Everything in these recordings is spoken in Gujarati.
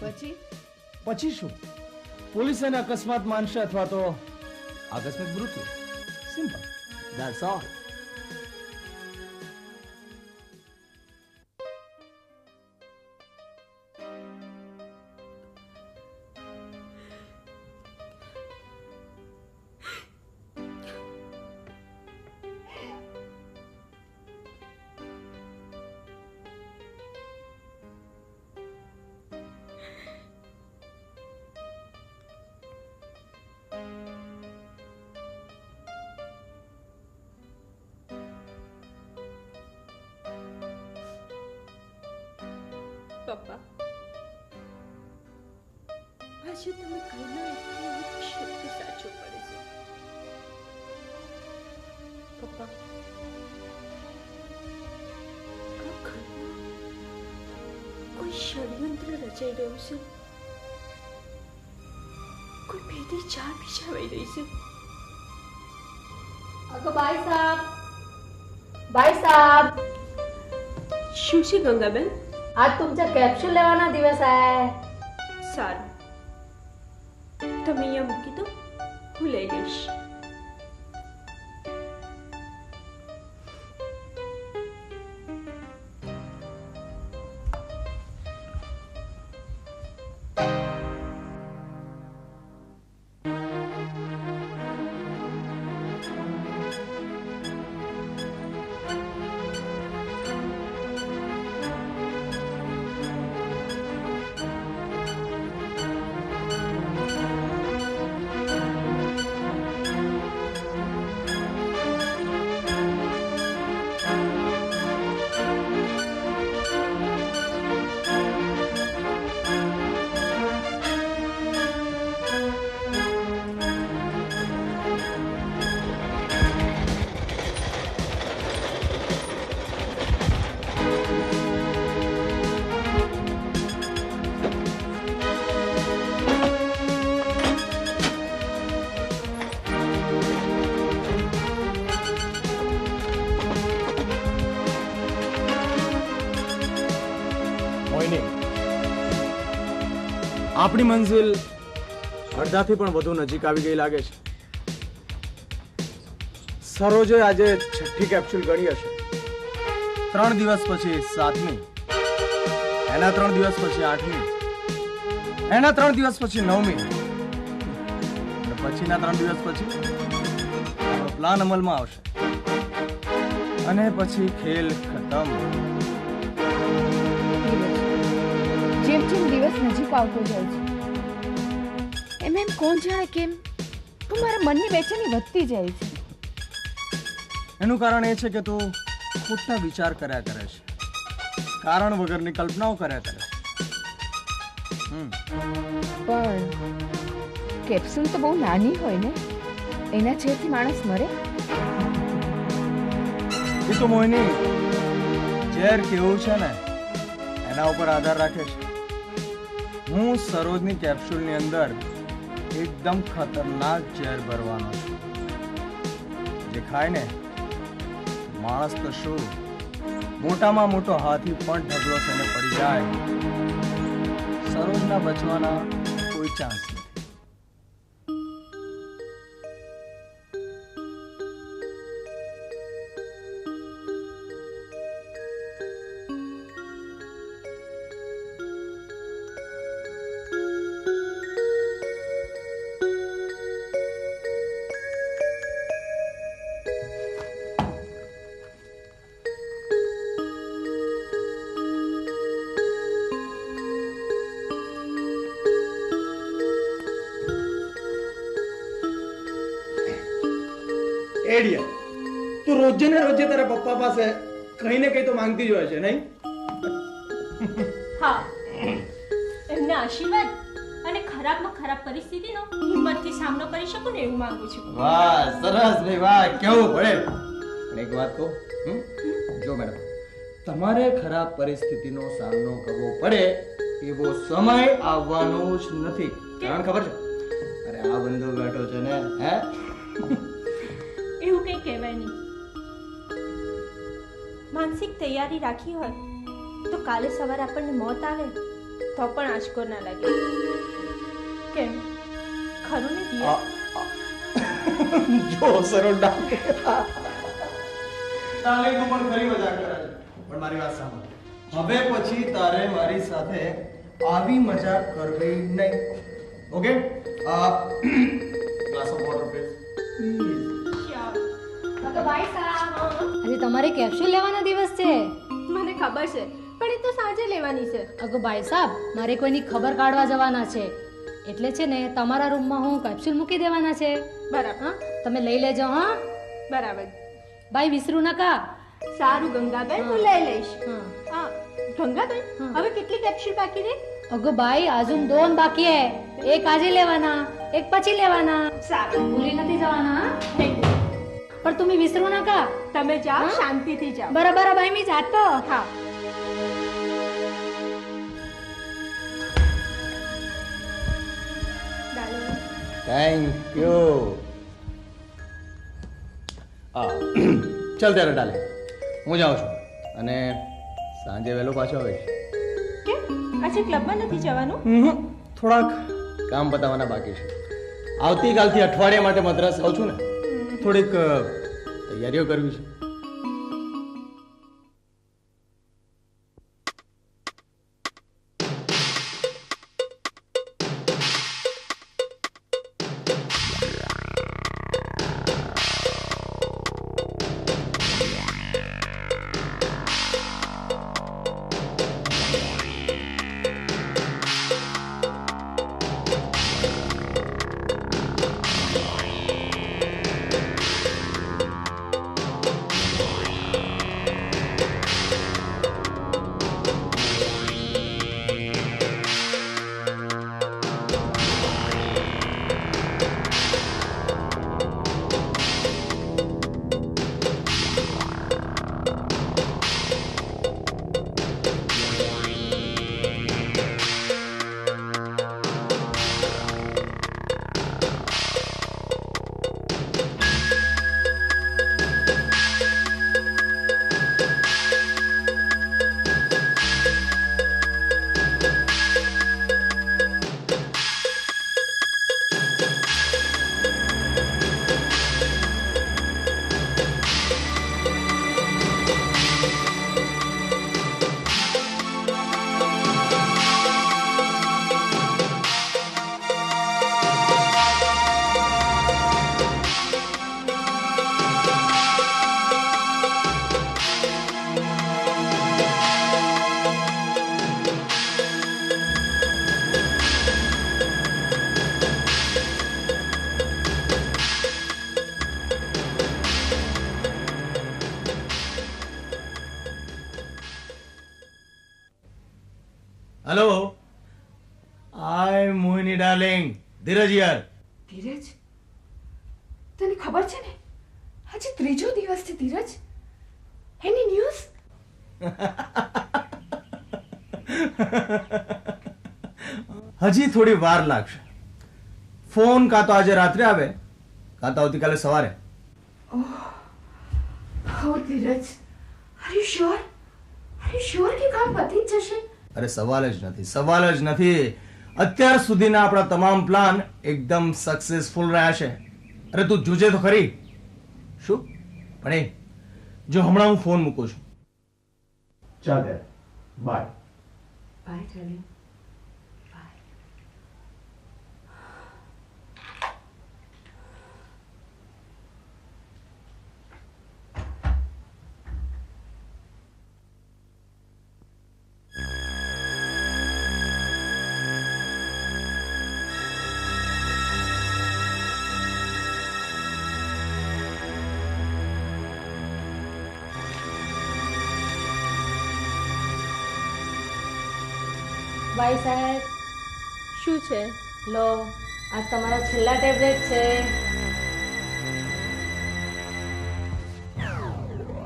પછી પછી શું? પોલીસ એને અકસ્માત માનશે અથવા તો આકસ્મિક મૃત્યુ. સિમ્પલ. That's all. પપ્પા, આજે તમે કહીના એક શબ્દ સાચો પડે છે. પપ્પા, આ ઘરમાં કોઈ ષડયંત્ર રચાઈ રહ્યું છે. કોઈ ભેદી ચાલ બિછાવાઈ રહી છે. अगं बाई साहब શું છે ગંગાબેન? आज तुमचा कॅप्सूल लेवाना दिवस आहे. સારું, તમે અહીંયા મૂકી દો, હું લઈ લઈશ. આપણી મંઝિલ અડધાથી પણ વધુ નજીક આવી ગઈ લાગે છે. સરોજે આજે 6ઠ્ઠી કેપ્સ્યુલ ગણી હશે. 3 દિવસ પછી 7મી, એના 3 દિવસ પછી 8મી, એના 3 દિવસ પછી 9મી, અને પછીના 3 દિવસ પછી પ્લાન અમલમાં આવશે અને પછી ખેલ ખતમ. જેમ જેમ દિવસ નજીક આવતો જાય છે એમ એમ કોણ જાણે કેમ તો મારા મનની બેચેની વધતી જાય છે. એનું કારણ એ છે કે તું ખોટા વિચાર કર્યા કરે છે, કારણ વગરની કલ્પનાઓ કર્યા કરે છે. પણ કેપ્સ્યુલ તો બહુ નાની હોય ને, એના ઝેરથી માણસ મરે? એ તો મોહિની ઝેર કેવું છે ને એના ઉપર આધાર રાખે છે. હું સરોજની કેપ્સ્યુલની અંદર એકદમ ખતરનાક ઝેર ભરવાનો છું, જે ખાય ને માણસ તો શું મોટામાં મોટો હાથી પણ ઢગલો થઈને પડી જાય. સરોજના બચવાના કોઈ ચાન્સ નથી. એડિયા, તું રોજે ને રોજે તારા પપ્પા પાસે કઈ ને કઈ તો માંગતી જ હોય છે, નહીં? હા, એમના આશીર્વાદ અને ખરાબમાં ખરાબ પરિસ્થિતિનો હિંમતથી સામનો કરી શકું ને એવું માંગુ છું. વાહ, સરસ ભાઈ વાહ, કેવું પડે. અને એક વાત કહું, જો મેડમ, તમારે ખરાબ પરિસ્થિતિનો સામનો કરવો પડે એવો સમય આવવાનો જ નથી. કારણ ખબર છે? અરે આ બંધો બેઠો છે ને, હે? એવું કંઈ કહેવાય નહીં. માનસિક તૈયારી રાખી હોય તો કાલે સવારે આપણને મોત આવે તો પણ આંચકો ના લાગે. કેમ ખરું ને દિયા? જો સરોજ ડાર્લિંગ તું પણ ખરી મજાક કરે છે, પણ મારી વાત સાંભળ. હવે પછી તારે મારી સાથે આવી મજાક કરવી નહીં. Okay? Glass of water please. તો ભાઈ સાહેબ, આજે તમારે કેપ્સ્યુલ લેવાનો દિવસ છે. મને ખબર છે, પણ એ તો સાંજે લેવાની છે. અગો ભાઈ સાહેબ, મારે કોઈની ખબર કાઢવા જવાના છે, એટલે છે ને તમારા રૂમમાં હું કેપ્સ્યુલ મૂકી દેવાના છે. બરાબર. હા, તમે લઈ લેજો. હા બરાબર. ભાઈ, વિસરું નકા. સારું ગંગાબેન, હું લઈ લઈશ. હા. હા ગંગાબેન, હા. હવે કેટલી કેપ્સ્યુલ બાકી રહી? અગો ભાઈ, આજુમ 2 બાકી હે. એક આજે લેવાના, એક પછી લેવાના. સારું. ભૂલી નથી જવાના. હા? નહીં. પણ તમે વિસરું નકા. તમે જાઓ, હા? શાંતિથી જાઓ. બરાબર ભાઈ, મેં જાતો. હા. Darling, thank you. ચાલ ત્યારે ડાલે, હું જાઉં છું અને સાંજે વહેલો પાછો આવીશ. કેમ આજે ક્લબમાં નથી જવાનું? થોડાક કામ પતાવવાના બાકી છે. આવતીકાલથી અઠવાડિયા માટે મદ્રાસ આવું છું ને, થોડીક તૈયારીઓ કરવી છે. હેલો, હાય મોહિની ડાર્લિંગ, ધીરજ યાર. ધીરજ, તને ખબર છે ને આજે 3જો દિવસ છે. ધીરજ, એની ન્યૂઝ? હજી થોડી વાર લાગશે. ફોન કાં તો આજે રાત્રે આવે કાં તો આવતીકાલે સવારે. હો ધીરજ, આર યુ શ્યોર? કે કામ પતી જ જશે? અરે સવાલ જ નથી, સવાલ જ નથી. અત્યાર સુધીના આપણા તમામ પ્લાન એકદમ સક્સેસફુલ રહ્યા છે. અરે તું જોજે તો ખરી. શું? પણ એ જો હમણાં હું ફોન મૂકું છું. ચાલ યાર, બાય. By darling. ભાઈ સાહેબ, શું છે? લો, આ તમારા છેલ્લા ટેબ્લેટ છે.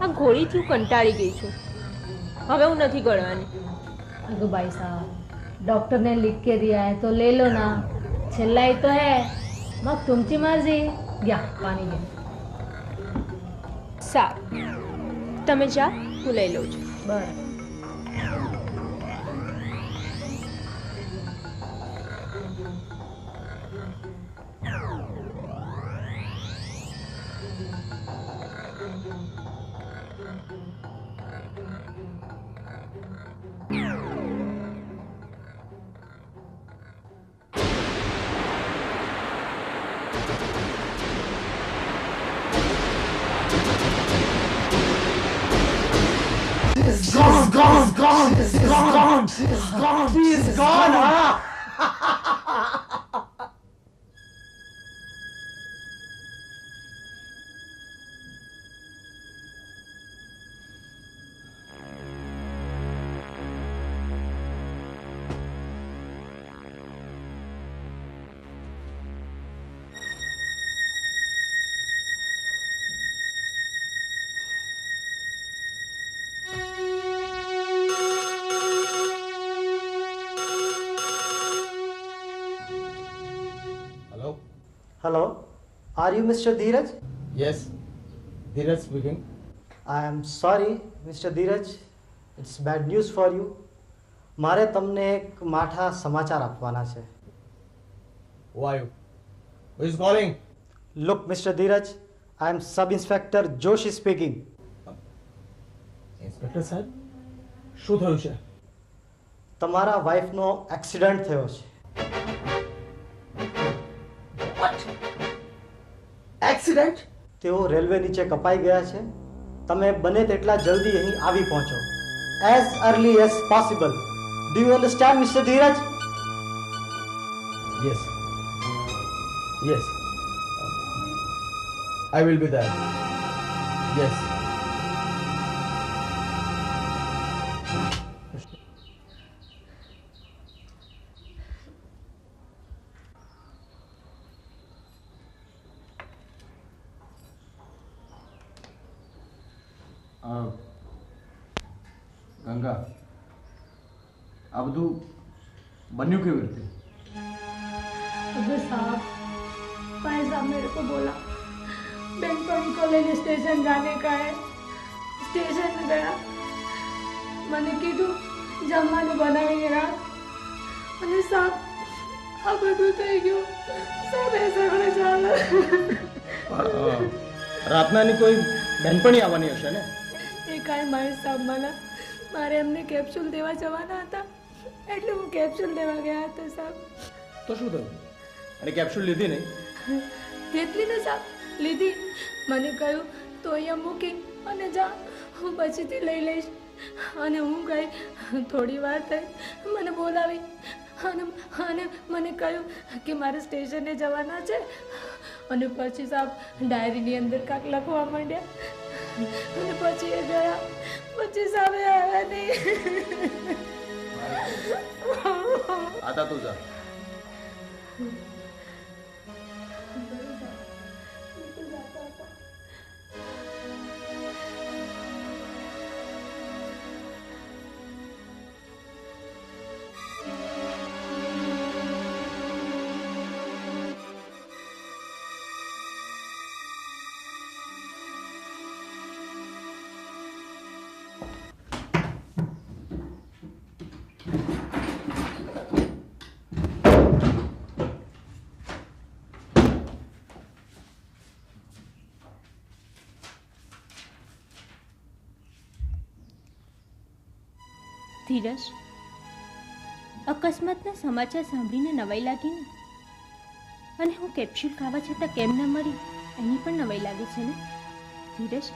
આ ગોળીથી હું કંટાળી ગઈ છું. હવે હું નથી ગળવાની. अगो भाई साहब, डॉक्टर ने लिख के दिया है तो ले लो ना. छेल्ला ही तो है. मग तुमची मर्जी. घ्या पाणी घ्या. સારું, તમે જા, હું લઈ લઉં છું. बरं. She's gone. She's gone. Hello, are you Mr. Dheeraj? Yes, Dheeraj speaking. I am sorry, Mr. Dheeraj. It's bad news for you. મારે તમને એક માઠા સમાચાર આપવાના છે. Who are you? Who is calling? Look, Mr. Dheeraj, I am Sub-Inspector Joshi speaking. Inspector સાહેબ, શું થયું છે? તમારા વાઈફનો એક્સિડન્ટ થયો છે. એક્સિડન્ટ? તેઓ રેલવે નીચે કપાઈ ગયા છે. તમે બને તેટલા જલ્દી અહીં આવી પહોંચો. As early as possible. Do you understand, Mr. Dheeraj? Yes. Yes. I will be there. Yes. Ganga, આ બધું બન્યું કેવી રીતે? अबे साहब, भाई साहब मेरे को बोला बैंकपणी को लेने स्टेशन जाने का है. स्टेशन में गया, मैंने कीधु जमवानु बनावीने राख. અને સાહેબ આ બધું થઈ ગયું. સાહેબ એ સગળે ચાલે. રાતનાની કોઈ બેનપણી આવવાની હશે ને? એ કાંઈ મારી સાહેબ મારે એમને કેપ્સ્યુલ દેવા જવાના હતા, એટલે હું કેપ્સ્યુલ દેવા ગયા હતા સાહેબ. તો શું થયું? અને કેપ્સ્યુલ લીધી નહીં? કેટલી ને સાહેબ લીધી. મને કહ્યું તો અહીંયા મૂકી અને જા, હું પછીથી લઈ લઈશ. અને હું ગઈ, થોડી વાર થઈ, મને બોલાવી અને મને કહ્યું કે મારે સ્ટેશને જવાના છે. અને પછી સાહેબ ડાયરીની અંદર કાંક લખવા માંડ્યા. અને પછી એ ગયા, પછી સામે આવ્યા નહીં. આતા તું જા. ધીરજ, અકસ્માતના સમાચાર સાંભળીને નવાઈ લાગી ને? અને હું કેપ્સ્યુલ ખાવા છતાં કેમ ન મળી એની પણ નવાઈ લાગી છે ને? ધીરજ,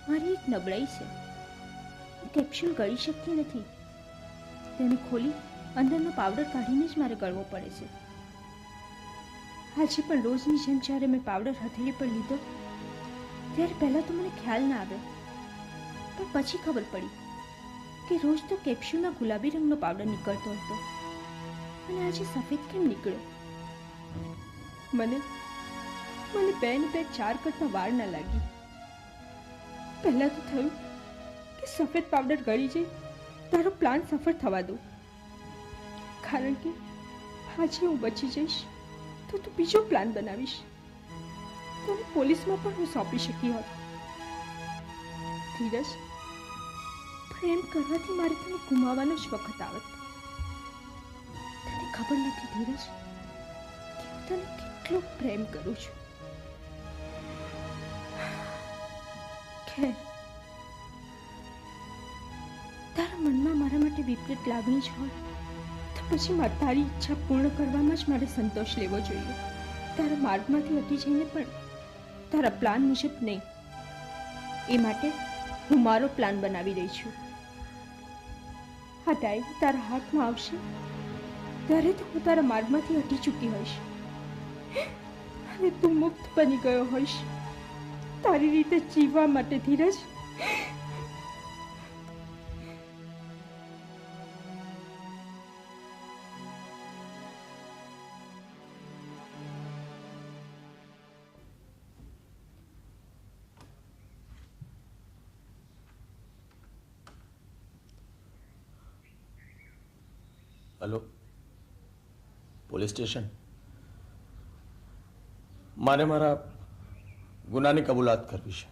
મારી એક નબળાઈ છે. હું કેપ્સ્યુલ ગળી શકતી નથી. તેને ખોલી અંદરનો પાવડર કાઢીને જ મારે ગળવો પડે છે. આજે પણ રોજની જેમ જ્યારે મેં પાવડર હથેળી પર લીધો ત્યારે પહેલાં તો મને ખ્યાલ ના આવ્યો, પણ પછી ખબર પડી કે રોજ તો કેપ્સ્યુલમાં ગુલાબી રંગનો પાવડર નીકળતો હતો અને આજે સફેદ કેમ નીકળ્યો? મને બે ને બે 4 કટમાં વાર ના લાગી. પહેલાં તો થયું કે સફેદ પાવડર ગળી જાય, તારો પ્લાન સફળ થવા દો. કારણ કે આજે હું બચી જઈશ તો તું બીજો પ્લાન બનાવીશ. તને પોલીસમાં પણ હું સોંપી શકી હોત. ધીરજ, પ્રેમ કરવાથી મારે તને ગુમાવવાનો જ વખત આવત. તને ખબર નથી ધીરજ કે હું તને કેટલો પ્રેમ કરું છું. ખેર, તારા મનમાં મારા માટે વિપરીત લાગણી જ હોય તો પછી તારી ઈચ્છા પૂર્ણ કરવામાં જ મારે સંતોષ લેવો જોઈએ. તારા માર્ગમાંથી હટી જઈને પણ તારા પ્લાન મુજબ નહીં. એ માટે હું મારો પ્લાન બનાવી રહી છું. આ ડાયરી તારા હાથમાં આવશે ત્યારે તો હું તારા માર્ગમાંથી હટી ચૂકી હોઈશ અને તું મુક્ત બની ગયો હોઈશ તારી રીતે જીવવા માટે. ધીરજ, હેલો, પોલીસ સ્ટેશન. મારે મારા ગુનાની કબૂલાત કરવી છે.